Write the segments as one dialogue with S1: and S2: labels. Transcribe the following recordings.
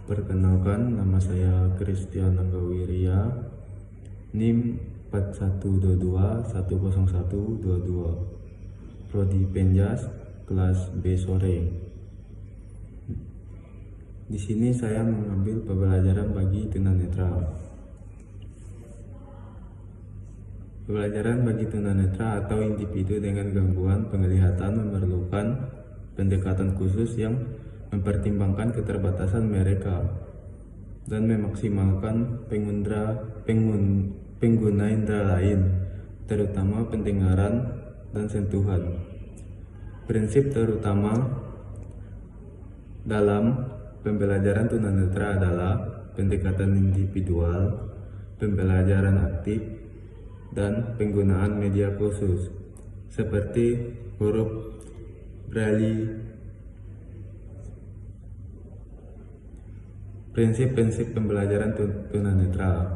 S1: Perkenalkan, nama saya Christian Anggawiria, NIM 4122101122, Prodi Penjas, kelas B sore. Di sini saya mengambil pembelajaran bagi tunanetra. Pembelajaran bagi tunanetra atau individu dengan gangguan penglihatan memerlukan pendekatan khusus yang mempertimbangkan keterbatasan mereka dan memaksimalkan pengguna indera lain, terutama pendengaran dan sentuhan. Prinsip terutama dalam pembelajaran tunanetra adalah pendekatan individual, pembelajaran aktif, dan penggunaan media khusus seperti huruf Braille. Prinsip-prinsip pembelajaran tunanetra.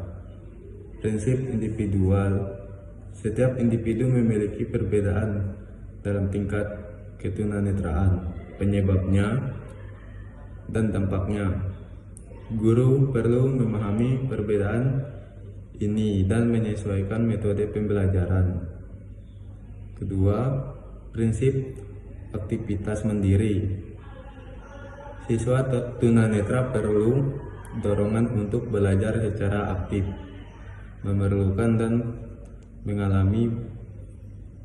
S1: Prinsip individual. Setiap individu memiliki perbedaan dalam tingkat ketunanetraan, penyebabnya, dan dampaknya. Guru perlu memahami perbedaan ini dan menyesuaikan metode pembelajaran. Kedua, prinsip aktivitas mandiri. Siswa tunanetra perlu dorongan untuk belajar secara aktif, memerlukan dan mengalami,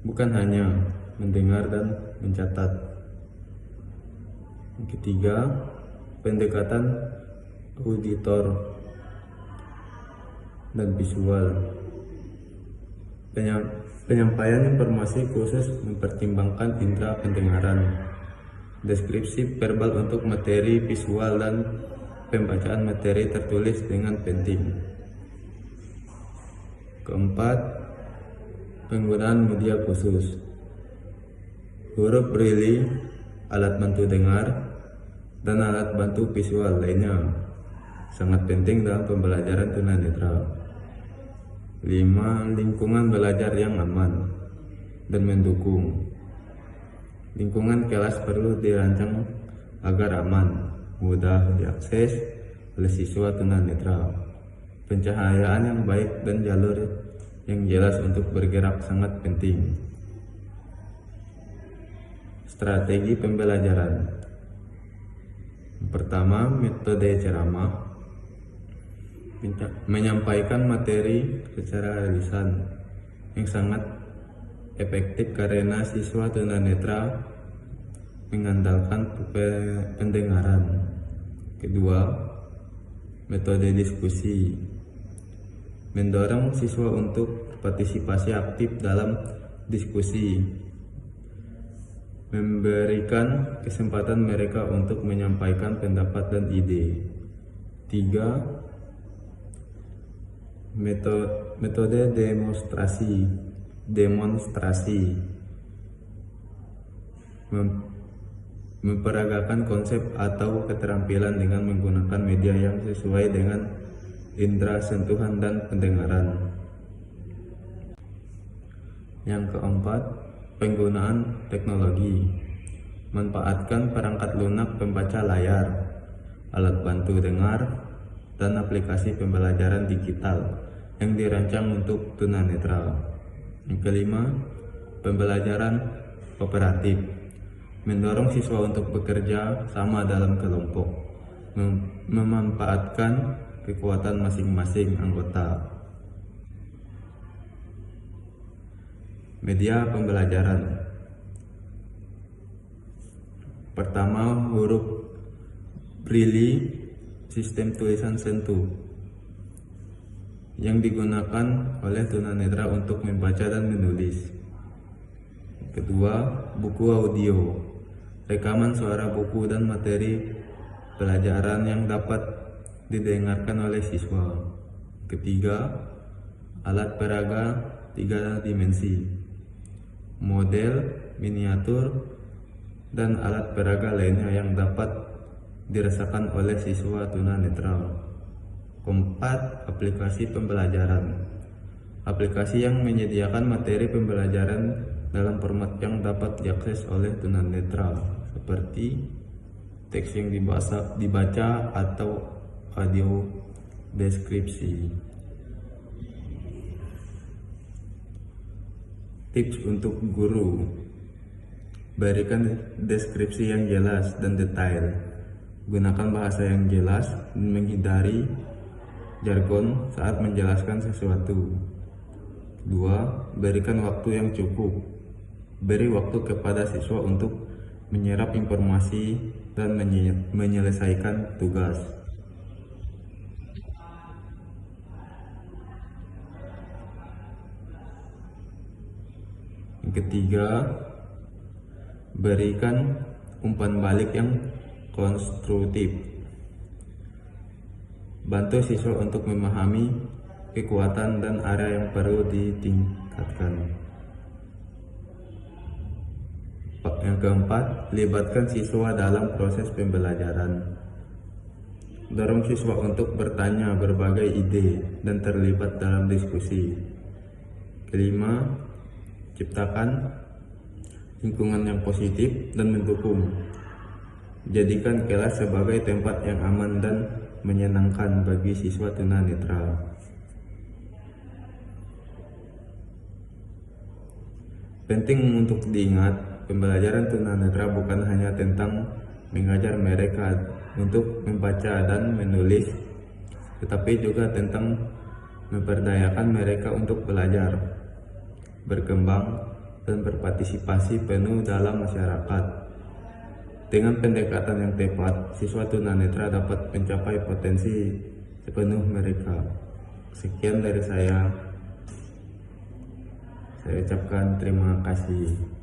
S1: bukan hanya mendengar dan mencatat. Ketiga, pendekatan auditor dan visual. Penyampaian informasi khusus mempertimbangkan indera pendengaran. Deskripsi verbal untuk materi visual dan pembacaan materi tertulis dengan penting. Keempat, penggunaan media khusus. Huruf Braille, alat bantu dengar, dan alat bantu visual lainnya sangat penting dalam pembelajaran tunanetra. 5. Lingkungan belajar yang aman dan mendukung. Lingkungan kelas perlu dirancang agar aman, mudah diakses oleh siswa tunanetra. Pencahayaan yang baik dan jalur yang jelas untuk bergerak sangat penting. Strategi pembelajaran. Pertama, metode ceramah. Menyampaikan materi secara lisan yang sangat efektif karena siswa tunanetra mengandalkan pendengaran. Kedua, metode diskusi. Mendorong siswa untuk partisipasi aktif dalam diskusi, memberikan kesempatan mereka untuk menyampaikan pendapat dan ide. 3. Metode demonstrasi. Memperagakan konsep atau keterampilan dengan menggunakan media yang sesuai dengan indera sentuhan dan pendengaran. Yang keempat, penggunaan teknologi. Manfaatkan perangkat lunak pembaca layar, alat bantu dengar, dan aplikasi pembelajaran digital yang dirancang untuk tunanetra. Yang kelima, pembelajaran kooperatif. Mendorong siswa untuk bekerja sama dalam kelompok, memanfaatkan kekuatan masing-masing anggota. Media pembelajaran. Pertama, huruf Braille, sistem tulisan sentuh yang digunakan oleh tunanetra untuk membaca dan menulis. Kedua, buku audio, rekaman suara buku dan materi pelajaran yang dapat didengarkan oleh siswa. Ketiga, alat peraga 3 dimensi, model, miniatur, dan alat peraga lainnya yang dapat dirasakan oleh siswa tunanetra. Keempat, aplikasi pembelajaran. Aplikasi yang menyediakan materi pembelajaran dalam format yang dapat diakses oleh tunanetra, seperti teks yang dibaca atau audio deskripsi. Tips untuk guru: berikan deskripsi yang jelas dan detail. Gunakan bahasa yang jelas dan menghindari jargon saat menjelaskan sesuatu. 2. Berikan waktu yang cukup. Beri waktu kepada siswa untuk menyerap informasi dan menyelesaikan tugas. Yang ketiga, berikan umpan balik yang konstruktif. Bantu siswa untuk memahami kekuatan dan area yang perlu ditingkatkan. Yang keempat, libatkan siswa dalam proses pembelajaran. Dorong siswa untuk bertanya berbagai ide dan terlibat dalam diskusi. Kelima, ciptakan lingkungan yang positif dan mendukung. Jadikan kelas sebagai tempat yang aman dan menyenangkan bagi siswa tunanetra. Penting untuk diingat, pembelajaran tunanetra bukan hanya tentang mengajar mereka untuk membaca dan menulis, tetapi juga tentang memperdayakan mereka untuk belajar, berkembang, dan berpartisipasi penuh dalam masyarakat. Dengan pendekatan yang tepat, siswa tunanetra dapat mencapai potensi sepenuh mereka. Sekian dari saya ucapkan terima kasih.